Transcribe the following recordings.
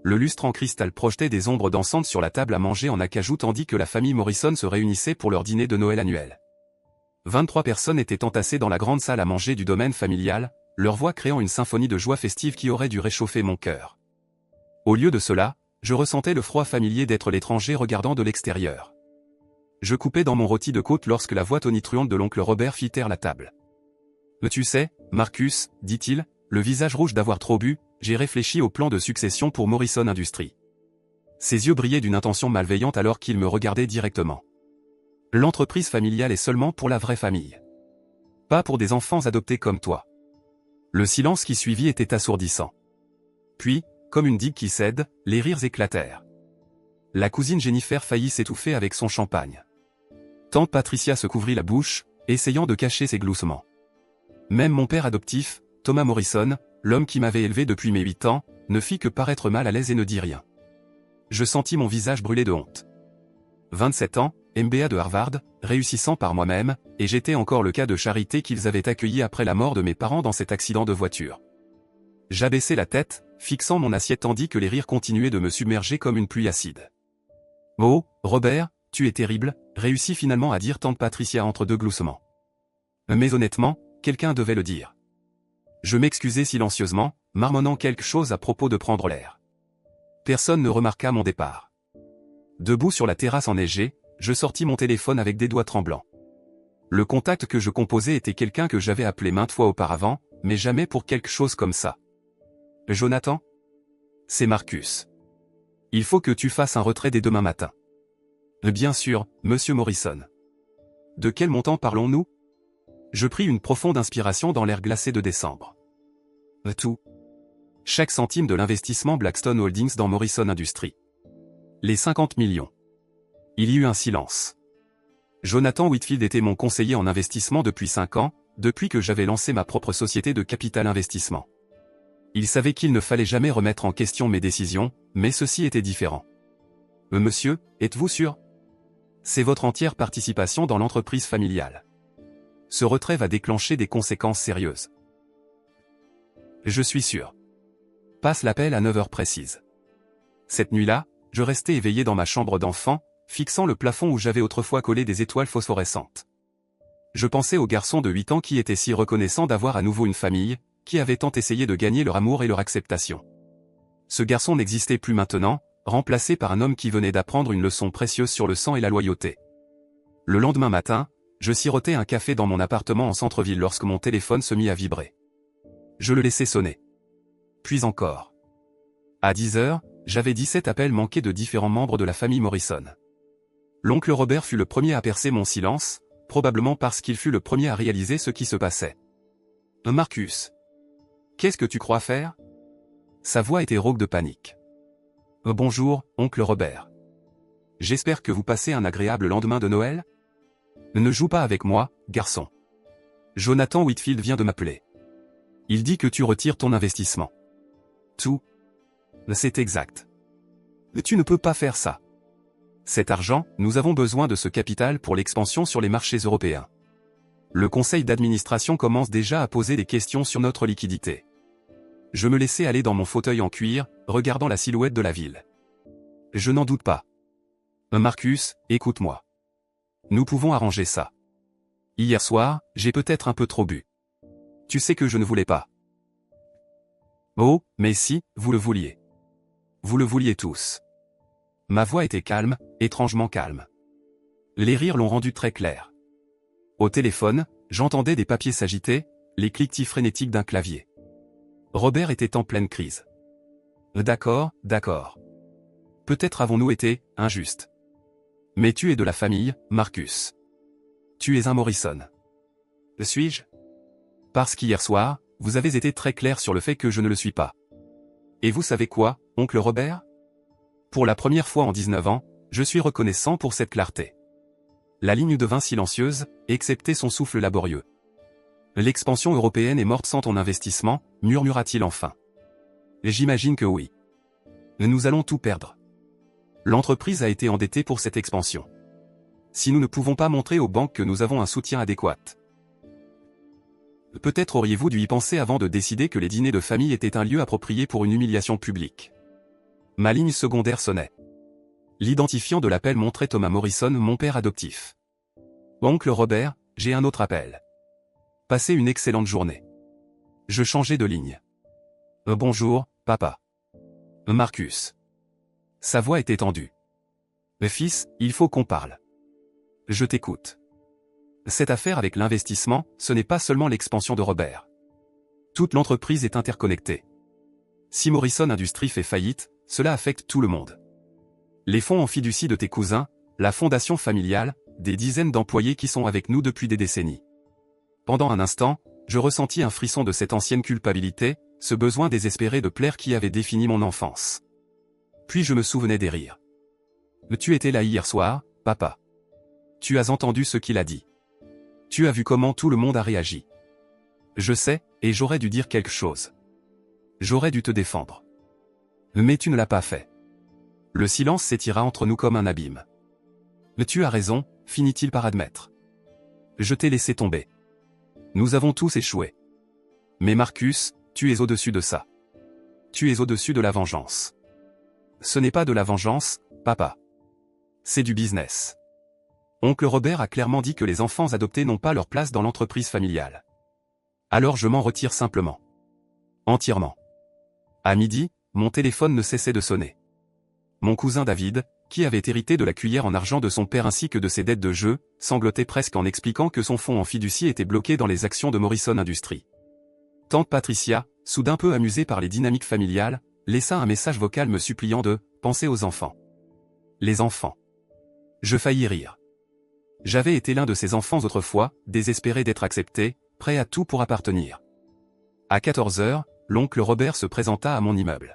le lustre en cristal projetait des ombres dansantes sur la table à manger en acajou tandis que la famille Morrison se réunissait pour leur dîner de Noël annuel. 23 personnes étaient entassées dans la grande salle à manger du domaine familial, leur voix créant une symphonie de joie festive qui aurait dû réchauffer mon cœur. Au lieu de cela, je ressentais le froid familier d'être l'étranger regardant de l'extérieur. Je coupais dans mon rôti de côte lorsque la voix tonitruante de l'oncle Robert fit taire la table. « Tu sais, Marcus, dit-il, le visage rouge d'avoir trop bu, j'ai réfléchi au plan de succession pour Morrison Industries. » Ses yeux brillaient d'une intention malveillante alors qu'il me regardait directement. « L'entreprise familiale est seulement pour la vraie famille. Pas pour des enfants adoptés comme toi. » Le silence qui suivit était assourdissant. Puis, comme une digue qui cède, les rires éclatèrent. La cousine Jennifer faillit s'étouffer avec son champagne. Tante Patricia se couvrit la bouche, essayant de cacher ses gloussements. Même mon père adoptif, Thomas Morrison, l'homme qui m'avait élevé depuis mes 8 ans, ne fit que paraître mal à l'aise et ne dit rien. Je sentis mon visage brûler de honte. 27 ans, MBA de Harvard, réussissant par moi-même, et j'étais encore le cas de charité qu'ils avaient accueilli après la mort de mes parents dans cet accident de voiture. J'abaissai la tête, fixant mon assiette tandis que les rires continuaient de me submerger comme une pluie acide. « Oh, Robert, tu es terrible », réussit finalement à dire tante Patricia entre deux gloussements. Mais honnêtement, quelqu'un devait le dire. Je m'excusai silencieusement, marmonnant quelque chose à propos de prendre l'air. Personne ne remarqua mon départ. Debout sur la terrasse enneigée, je sortis mon téléphone avec des doigts tremblants. Le contact que je composais était quelqu'un que j'avais appelé maintes fois auparavant, mais jamais pour quelque chose comme ça. « Jonathan ? C'est Marcus. Il faut que tu fasses un retrait dès demain matin. » « Bien sûr, monsieur Morrison. » « De quel montant parlons-nous ? » Je pris une profonde inspiration dans l'air glacé de décembre. « Tout. Chaque centime de l'investissement Blackstone Holdings dans Morrison Industries. Les 50 millions. » Il y eut un silence. Jonathan Whitfield était mon conseiller en investissement depuis 5 ans, depuis que j'avais lancé ma propre société de capital investissement. Il savait qu'il ne fallait jamais remettre en question mes décisions, mais ceci était différent. « Monsieur, êtes-vous sûr ? C'est votre entière participation dans l'entreprise familiale. Ce retrait va déclencher des conséquences sérieuses. » Je suis sûr. Passe l'appel à 9 heures précises. Cette nuit-là, je restais éveillé dans ma chambre d'enfant, fixant le plafond où j'avais autrefois collé des étoiles phosphorescentes. Je pensais au garçon de 8 ans qui était si reconnaissant d'avoir à nouveau une famille, qui avait tant essayé de gagner leur amour et leur acceptation. Ce garçon n'existait plus maintenant, remplacé par un homme qui venait d'apprendre une leçon précieuse sur le sang et la loyauté. Le lendemain matin, je sirotais un café dans mon appartement en centre-ville lorsque mon téléphone se mit à vibrer. Je le laissai sonner. Puis encore. À 10 heures, j'avais 17 appels manqués de différents membres de la famille Morrison. L'oncle Robert fut le premier à percer mon silence, probablement parce qu'il fut le premier à réaliser ce qui se passait. « Marcus. Qu'est-ce que tu crois faire ?» Sa voix était rauque de panique. « Bonjour, oncle Robert. J'espère que vous passez un agréable lendemain de Noël ? Ne joue pas avec moi, garçon. Jonathan Whitfield vient de m'appeler. Il dit que tu retires ton investissement. » Tout. C'est exact. Tu ne peux pas faire ça. Cet argent, nous avons besoin de ce capital pour l'expansion sur les marchés européens. Le conseil d'administration commence déjà à poser des questions sur notre liquidité. Je me laissais aller dans mon fauteuil en cuir, regardant la silhouette de la ville. Je n'en doute pas. Marcus, écoute-moi. Nous pouvons arranger ça. Hier soir, j'ai peut-être un peu trop bu. Tu sais que je ne voulais pas. Oh, mais si, vous le vouliez. Vous le vouliez tous. Ma voix était calme, étrangement calme. Les rires l'ont rendu très clair. Au téléphone, j'entendais des papiers s'agiter, les cliquetis frénétiques d'un clavier. Robert était en pleine crise. D'accord, d'accord. Peut-être avons-nous été injustes. Mais tu es de la famille, Marcus. Tu es un Morrison. Le suis-je ? Parce qu'hier soir, vous avez été très clair sur le fait que je ne le suis pas. Et vous savez quoi, oncle Robert ? Pour la première fois en 19 ans, je suis reconnaissant pour cette clarté. La ligne devint silencieuse, excepté son souffle laborieux. L'expansion européenne est morte sans ton investissement, murmura-t-il enfin. J'imagine que oui. Nous allons tout perdre. L'entreprise a été endettée pour cette expansion. Si nous ne pouvons pas montrer aux banques que nous avons un soutien adéquat. Peut-être auriez-vous dû y penser avant de décider que les dîners de famille étaient un lieu approprié pour une humiliation publique. Ma ligne secondaire sonnait. L'identifiant de l'appel montrait Thomas Morrison, mon père adoptif. Oncle Robert, j'ai un autre appel. Passez une excellente journée. Je changeai de ligne. Bonjour, papa. Marcus. Sa voix était tendue. Fils, il faut qu'on parle. Je t'écoute. Cette affaire avec l'investissement, ce n'est pas seulement l'expansion de Robert. Toute l'entreprise est interconnectée. Si Morrison Industries fait faillite, cela affecte tout le monde. Les fonds en fiducie de tes cousins, la fondation familiale, des dizaines d'employés qui sont avec nous depuis des décennies. Pendant un instant, je ressentis un frisson de cette ancienne culpabilité, ce besoin désespéré de plaire qui avait défini mon enfance. Puis je me souvenais des rires. Tu étais là hier soir, papa. Tu as entendu ce qu'il a dit. Tu as vu comment tout le monde a réagi. Je sais, et j'aurais dû dire quelque chose. J'aurais dû te défendre. Mais tu ne l'as pas fait. Le silence s'étira entre nous comme un abîme. Tu as raison, finit-il par admettre. Je t'ai laissé tomber. Nous avons tous échoué. Mais Marcus, tu es au-dessus de ça. Tu es au-dessus de la vengeance. Ce n'est pas de la vengeance, papa. C'est du business. Oncle Robert a clairement dit que les enfants adoptés n'ont pas leur place dans l'entreprise familiale. Alors je m'en retire simplement. Entièrement. À midi, mon téléphone ne cessait de sonner. Mon cousin David, qui avait hérité de la cuillère en argent de son père ainsi que de ses dettes de jeu, sanglotait presque en expliquant que son fonds en fiducie était bloqué dans les actions de Morrison Industries. Tante Patricia, soudain peu amusée par les dynamiques familiales, laissa un message vocal me suppliant de « penser aux enfants ». Les enfants. Je faillis rire. J'avais été l'un de ces enfants autrefois, désespéré d'être accepté, prêt à tout pour appartenir. À 14 heures, l'oncle Robert se présenta à mon immeuble.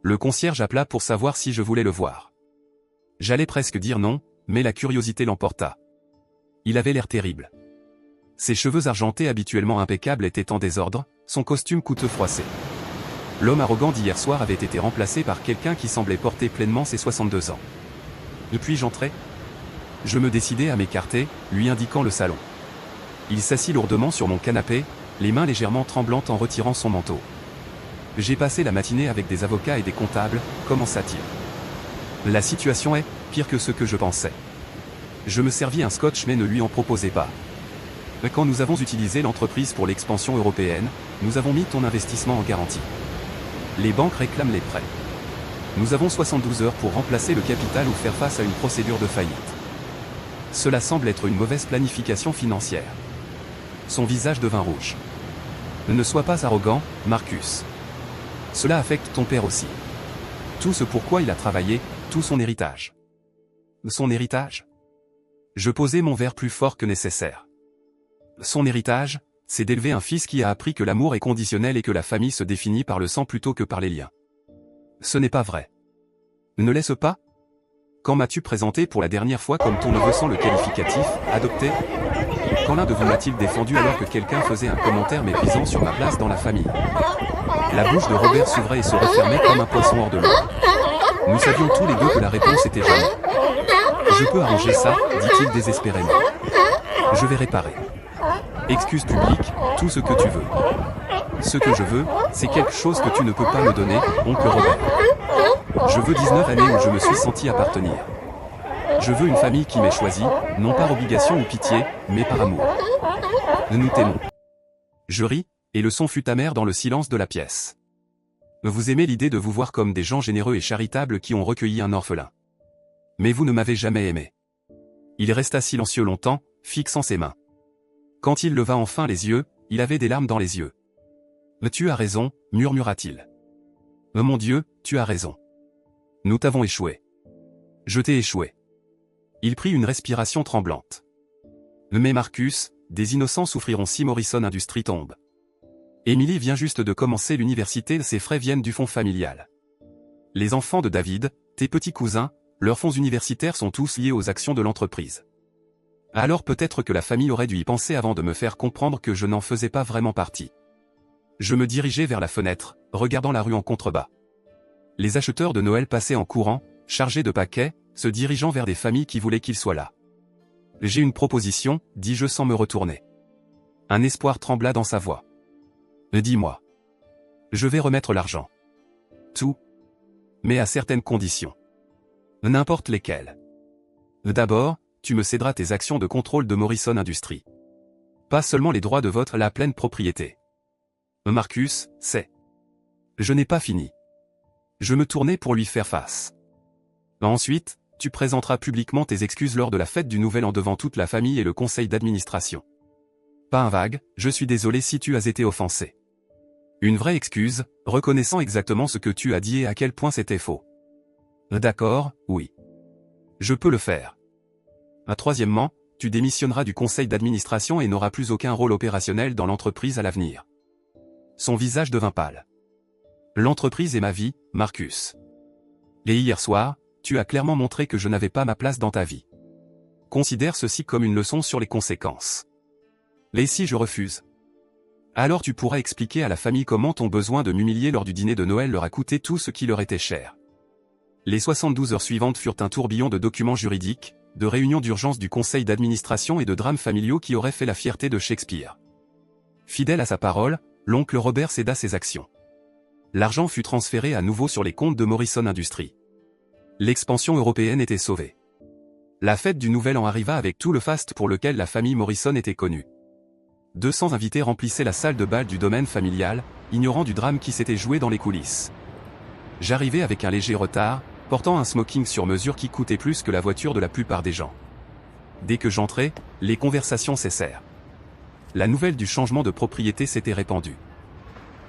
Le concierge appela pour savoir si je voulais le voir. J'allais presque dire non, mais la curiosité l'emporta. Il avait l'air terrible. Ses cheveux argentés habituellement impeccables étaient en désordre, son costume coûteux froissé. L'homme arrogant d'hier soir avait été remplacé par quelqu'un qui semblait porter pleinement ses 62 ans. Depuis j'entrais. Je me décidai à m'écarter, lui indiquant le salon. Il s'assit lourdement sur mon canapé, les mains légèrement tremblantes en retirant son manteau. J'ai passé la matinée avec des avocats et des comptables, commença-t-il. La situation est pire que ce que je pensais. Je me servis un scotch mais ne lui en proposai pas. Quand nous avons utilisé l'entreprise pour l'expansion européenne, nous avons mis ton investissement en garantie. Les banques réclament les prêts. Nous avons 72 heures pour remplacer le capital ou faire face à une procédure de faillite. Cela semble être une mauvaise planification financière. Son visage devint rouge. Ne sois pas arrogant, Marcus. Cela affecte ton père aussi. Tout ce pourquoi il a travaillé, tout son héritage. Son héritage? Je posai mon verre plus fort que nécessaire. Son héritage, c'est d'élever un fils qui a appris que l'amour est conditionnel et que la famille se définit par le sang plutôt que par les liens. Ce n'est pas vrai. Ne laisse pas? Quand m'as-tu présenté pour la dernière fois comme ton neveu sans le qualificatif « adopté » ? Quand l'un de vous m'a-t-il défendu alors que quelqu'un faisait un commentaire méprisant sur ma place dans la famille? La bouche de Robert s'ouvrait et se refermait comme un poisson hors de l'eau. Nous savions tous les deux que la réponse était jamais. Je peux arranger ça, dit-il désespérément. Je vais réparer. Excuse publique, tout ce que tu veux. Ce que je veux, c'est quelque chose que tu ne peux pas me donner, oncle Robert. Je veux 19 années où je me suis senti appartenir. Je veux une famille qui m'ait choisi, non par obligation ou pitié, mais par amour. Nous t'aimons. Je ris, et le son fut amer dans le silence de la pièce. Vous aimez l'idée de vous voir comme des gens généreux et charitables qui ont recueilli un orphelin. Mais vous ne m'avez jamais aimé. Il resta silencieux longtemps, fixant ses mains. Quand il leva enfin les yeux, il avait des larmes dans les yeux. Tu as raison, murmura-t-il. Mon Dieu, tu as raison. Nous t'avons échoué. Je t'ai échoué. Il prit une respiration tremblante. Mais Marcus, des innocents souffriront si Morrison Industries tombe. Émilie vient juste de commencer l'université, ses frais viennent du fonds familial. Les enfants de David, tes petits cousins, leurs fonds universitaires sont tous liés aux actions de l'entreprise. Alors peut-être que la famille aurait dû y penser avant de me faire comprendre que je n'en faisais pas vraiment partie. Je me dirigeai vers la fenêtre, regardant la rue en contrebas. Les acheteurs de Noël passaient en courant, chargés de paquets, se dirigeant vers des familles qui voulaient qu'ils soient là. J'ai une proposition, dis-je sans me retourner. Un espoir trembla dans sa voix. Dis-moi. Je vais remettre l'argent. Tout. Mais à certaines conditions. N'importe lesquelles. D'abord, tu me céderas tes actions de contrôle de Morrison Industries. Pas seulement les droits de vote, la pleine propriété. Marcus, c'est. Je n'ai pas fini. Je me tournais pour lui faire face. Ensuite, tu présenteras publiquement tes excuses lors de la fête du Nouvel An devant toute la famille et le conseil d'administration. Pas un vague, je suis désolé si tu as été offensé. Une vraie excuse, reconnaissant exactement ce que tu as dit et à quel point c'était faux. D'accord, oui. Je peux le faire. Troisièmement, tu démissionneras du conseil d'administration et n'auras plus aucun rôle opérationnel dans l'entreprise à l'avenir. Son visage devint pâle. L'entreprise est ma vie, Marcus. Et hier soir, tu as clairement montré que je n'avais pas ma place dans ta vie. Considère ceci comme une leçon sur les conséquences. Et si je refuse? Alors tu pourras expliquer à la famille comment ton besoin de m'humilier lors du dîner de Noël leur a coûté tout ce qui leur était cher. Les 72 heures suivantes furent un tourbillon de documents juridiques, de réunions d'urgence du conseil d'administration et de drames familiaux qui auraient fait la fierté de Shakespeare. Fidèle à sa parole, l'oncle Robert céda ses actions. L'argent fut transféré à nouveau sur les comptes de Morrison Industries. L'expansion européenne était sauvée. La fête du Nouvel An arriva avec tout le faste pour lequel la famille Morrison était connue. 200 invités remplissaient la salle de bal du domaine familial, ignorant du drame qui s'était joué dans les coulisses. J'arrivais avec un léger retard, portant un smoking sur mesure qui coûtait plus que la voiture de la plupart des gens. Dès que j'entrais, les conversations cessèrent. La nouvelle du changement de propriété s'était répandue.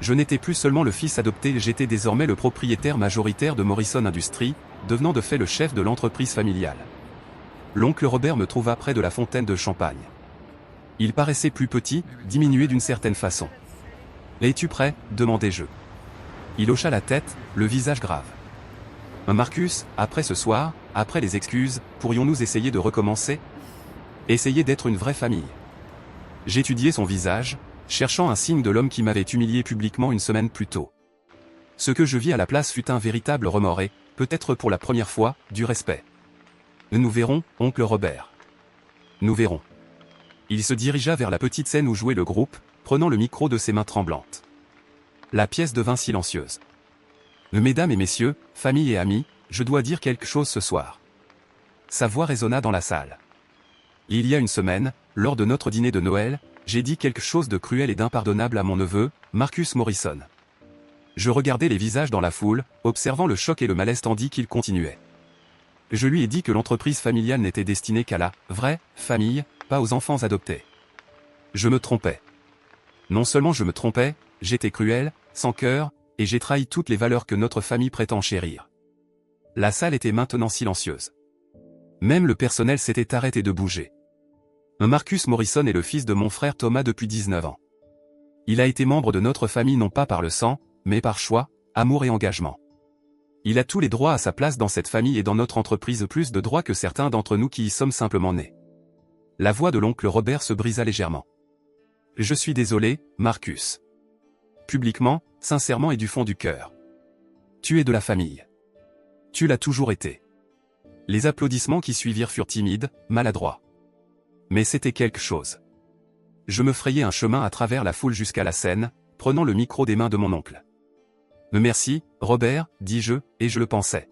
Je n'étais plus seulement le fils adopté, j'étais désormais le propriétaire majoritaire de Morrison Industries, devenant de fait le chef de l'entreprise familiale. L'oncle Robert me trouva près de la fontaine de champagne. Il paraissait plus petit, diminué d'une certaine façon. « Es-tu prêt ?» demandai-je. Il hocha la tête, le visage grave. « Marcus, après ce soir, après les excuses, pourrions-nous essayer de recommencer? Essayer d'être une vraie famille. » J'étudiai son visage, cherchant un signe de l'homme qui m'avait humilié publiquement une semaine plus tôt. Ce que je vis à la place fut un véritable remords et, peut-être pour la première fois, du respect. « Nous verrons, oncle Robert. Nous verrons. » Il se dirigea vers la petite scène où jouait le groupe, prenant le micro de ses mains tremblantes. La pièce devint silencieuse. « Mesdames et messieurs, famille et amis, je dois dire quelque chose ce soir. » Sa voix résonna dans la salle. Il y a une semaine, lors de notre dîner de Noël, j'ai dit quelque chose de cruel et d'impardonnable à mon neveu, Marcus Morrison. Je regardais les visages dans la foule, observant le choc et le malaise tandis qu'il continuait. Je lui ai dit que l'entreprise familiale n'était destinée qu'à la vraie famille, pas aux enfants adoptés. Je me trompais. Non seulement je me trompais, j'étais cruel, sans cœur, et j'ai trahi toutes les valeurs que notre famille prétend chérir. La salle était maintenant silencieuse. Même le personnel s'était arrêté de bouger. Marcus Morrison est le fils de mon frère Thomas depuis 19 ans. Il a été membre de notre famille non pas par le sang, mais par choix, amour et engagement. Il a tous les droits à sa place dans cette famille et dans notre entreprise, plus de droits que certains d'entre nous qui y sommes simplement nés. La voix de l'oncle Robert se brisa légèrement. Je suis désolé, Marcus. Publiquement, sincèrement et du fond du cœur. Tu es de la famille. Tu l'as toujours été. Les applaudissements qui suivirent furent timides, maladroits. Mais c'était quelque chose. Je me frayais un chemin à travers la foule jusqu'à la scène, prenant le micro des mains de mon oncle. Merci, Robert, dis-je, et je le pensais.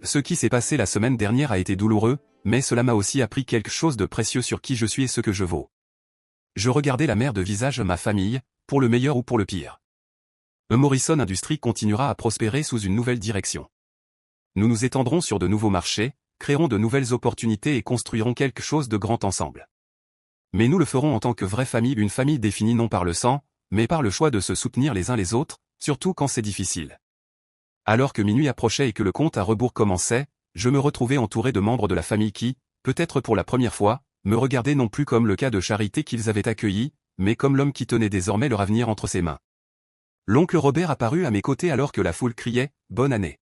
Ce qui s'est passé la semaine dernière a été douloureux, mais cela m'a aussi appris quelque chose de précieux sur qui je suis et ce que je vaux. Je regardais la mer de visage ma famille, pour le meilleur ou pour le pire. Morrison Industries continuera à prospérer sous une nouvelle direction. Nous nous étendrons sur de nouveaux marchés, créerons de nouvelles opportunités et construirons quelque chose de grand ensemble. Mais nous le ferons en tant que vraie famille, une famille définie non par le sang, mais par le choix de se soutenir les uns les autres, surtout quand c'est difficile. Alors que minuit approchait et que le compte à rebours commençait, je me retrouvais entouré de membres de la famille qui, peut-être pour la première fois, me regardaient non plus comme le cas de charité qu'ils avaient accueilli, mais comme l'homme qui tenait désormais leur avenir entre ses mains. L'oncle Robert apparut à mes côtés alors que la foule criait « Bonne année ».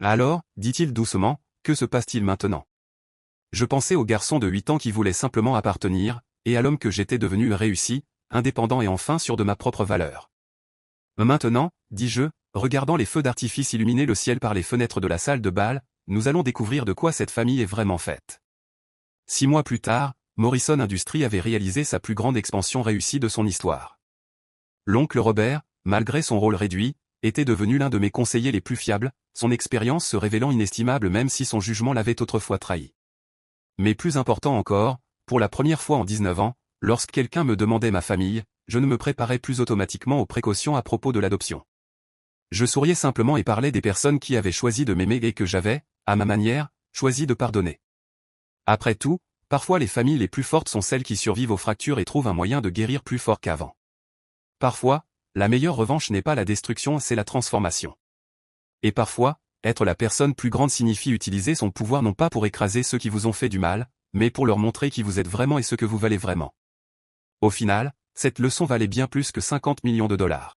Alors, dit-il doucement, que se passe-t-il maintenant? Je pensais au garçon de 8 ans qui voulait simplement appartenir, et à l'homme que j'étais devenu réussi, indépendant et enfin sûr de ma propre valeur. Maintenant, dis-je, regardant les feux d'artifice illuminer le ciel par les fenêtres de la salle de bal, nous allons découvrir de quoi cette famille est vraiment faite. 6 mois plus tard, Morrison Industries avait réalisé sa plus grande expansion réussie de son histoire. L'oncle Robert, malgré son rôle réduit, était devenu l'un de mes conseillers les plus fiables, son expérience se révélant inestimable même si son jugement l'avait autrefois trahi. Mais plus important encore, pour la première fois en 19 ans, lorsque quelqu'un me demandait ma famille, je ne me préparais plus automatiquement aux précautions à propos de l'adoption. Je souriais simplement et parlais des personnes qui avaient choisi de m'aimer et que j'avais, à ma manière, choisi de pardonner. Après tout, parfois les familles les plus fortes sont celles qui survivent aux fractures et trouvent un moyen de guérir plus fort qu'avant. Parfois, la meilleure revanche n'est pas la destruction, c'est la transformation. Et parfois, être la personne plus grande signifie utiliser son pouvoir non pas pour écraser ceux qui vous ont fait du mal, mais pour leur montrer qui vous êtes vraiment et ce que vous valez vraiment. Au final, cette leçon valait bien plus que 50 millions de dollars.